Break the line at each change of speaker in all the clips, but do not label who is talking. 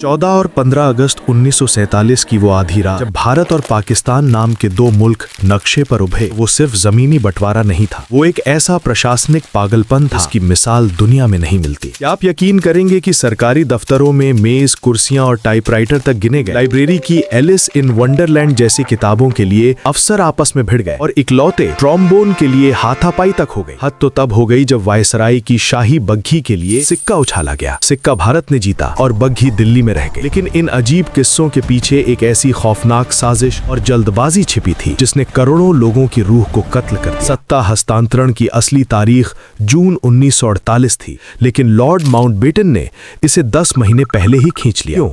14 और 15 अगस्त 1947 की वो आधी रात जब भारत और पाकिस्तान नाम के दो मुल्क नक्शे पर उभरे, वो सिर्फ जमीनी बंटवारा नहीं था, वो एक ऐसा प्रशासनिक पागलपन था जिसकी मिसाल दुनिया में नहीं मिलती। क्या आप यकीन करेंगे कि सरकारी दफ्तरों में मेज, कुर्सियां और टाइपराइटर तक गिने गए। लाइब्रेरी की एलिस इन वंडरलैंड जैसी किताबों के लिए अफसर आपस में भिड़ गए और इकलौते ट्रॉम्बोन के लिए हाथापाई तक हो गई। हद तो तब हो गई जब वायसराय की शाही बग्घी के लिए सिक्का उछाला गया। सिक्का भारत ने जीता और बग्घी दिल्ली रह गई। लेकिन इन अजीब किस्सों के पीछे एक ऐसी खौफनाक साजिश और जल्दबाजी छिपी थी जिसने करोड़ों लोगों की रूह को कत्ल कर दिया। सत्ता हस्तांतरण की असली तारीख जून 1948 थी, लेकिन लॉर्ड माउंटबेटन ने इसे 10 महीने पहले ही खींच लिया।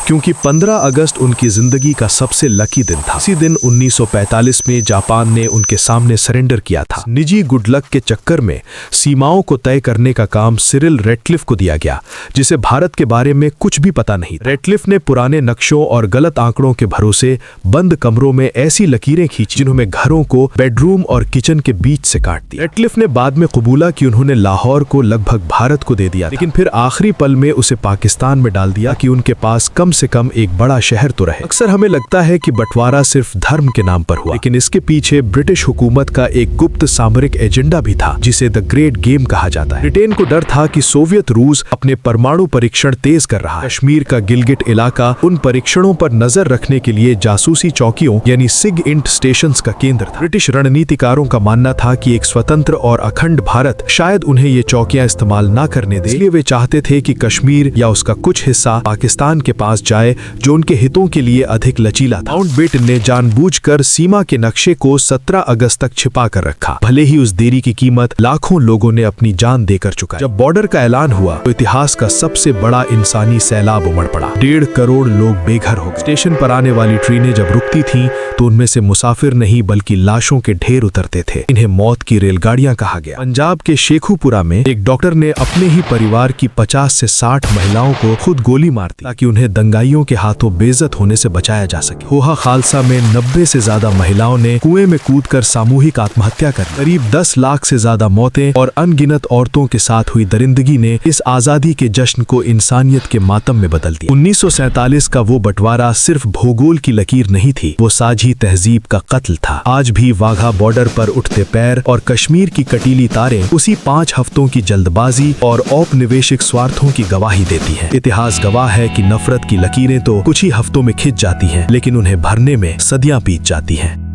क्योंकि 15 अगस्त उनकी जिंदगी का सबसे लकी दिन था। इसी दिन 1945 में जापान ने उनके सामने सरेंडर किया था। निजी गुडलक के चक्कर में सीमाओं को तय करने का काम सिरिल रेडक्लिफ को दिया गया, जिसे भारत के बारे में कुछ भी पता नहीं। रेडक्लिफ ने पुराने नक्शों और गलत आंकड़ों के भरोसे बंद कमरों में ऐसी लकीरें खींची जिन्होंने घरों को बेडरूम और किचन के बीच से काट दिया। रेडक्लिफ ने बाद में कबूला कि उन्होंने लाहौर को लगभग भारत को दे दिया, लेकिन फिर आखिरी पल में उसे पाकिस्तान में डाल दिया कि उनके पास कम से कम एक बड़ा शहर तो रहे। अक्सर हमें लगता है कि बंटवारा सिर्फ धर्म के नाम पर हुआ, लेकिन इसके पीछे ब्रिटिश हुकूमत का एक गुप्त सामरिक एजेंडा भी था, जिसे द ग्रेट गेम कहा जाता है। ब्रिटेन को डर था कि सोवियत रूस अपने परमाणु परीक्षण तेज कर रहा है। कश्मीर का गिलगिट इलाका उन परीक्षणों पर नजर रखने के लिए जासूसी चौकियों यानी सिग इंट स्टेशंस का केंद्र था। ब्रिटिश रणनीतिकारों का मानना था कि एक स्वतंत्र और अखंड भारत शायद उन्हें ये चौकियां इस्तेमाल ना करने दे, इसलिए वे चाहते थे कि कश्मीर या उसका कुछ हिस्सा पाकिस्तान के पास जाए, जो उनके हितों के लिए अधिक लचीला था। माउंटबेटन ने जानबूझकर सीमा के नक्शे को 17 अगस्त तक छिपा कर रखा, भले ही उस देरी की कीमत लाखों लोगों ने अपनी जान देकर चुकाई। जब बॉर्डर का ऐलान हुआ तो इतिहास का सबसे बड़ा इंसानी सैलाब उमड़ पड़ा। 1.5 करोड़ लोग बेघर हो गए। स्टेशन पर आने वाली ट्रेनें जब रुकती थीं, तो उनमें से मुसाफिर नहीं बल्कि लाशों के ढेर उतरते थे। इन्हें मौत की रेलगाड़ियां कहा गया। पंजाब के शेखुपुरा में एक डॉक्टर ने अपने ही परिवार की 50 से 60 महिलाओं को खुद गोली मार दी ताकि उन्हें दंगाइयों के हाथों बेइज्जत होने से बचाया जा सके। होहा खालसा में 90 से ज्यादा महिलाओं ने कुएं में कूदकर सामूहिक आत्महत्या कर ली। करीब 10 लाख से ज्यादा मौतें और अनगिनत औरतों के साथ हुई दरिंदगी ने इस आजादी के जश्न को इंसानियत के मातम में बदल दिया। 1947 का वो बंटवारा सिर्फ भूगोल की लकीर नहीं थी, वो साझी तहजीब का कत्ल था। आज भी वाघा बॉर्डर पर उठते पैर और कश्मीर की कटीली तारें उसी 5 हफ्तों की जल्दबाजी और औपनिवेशिक स्वार्थों की गवाही देती हैं। इतिहास गवाह है कि नफरत की लकीरें तो कुछ ही हफ्तों में खिंच जाती हैं, लेकिन उन्हें भरने में सदियां बीत जाती हैं।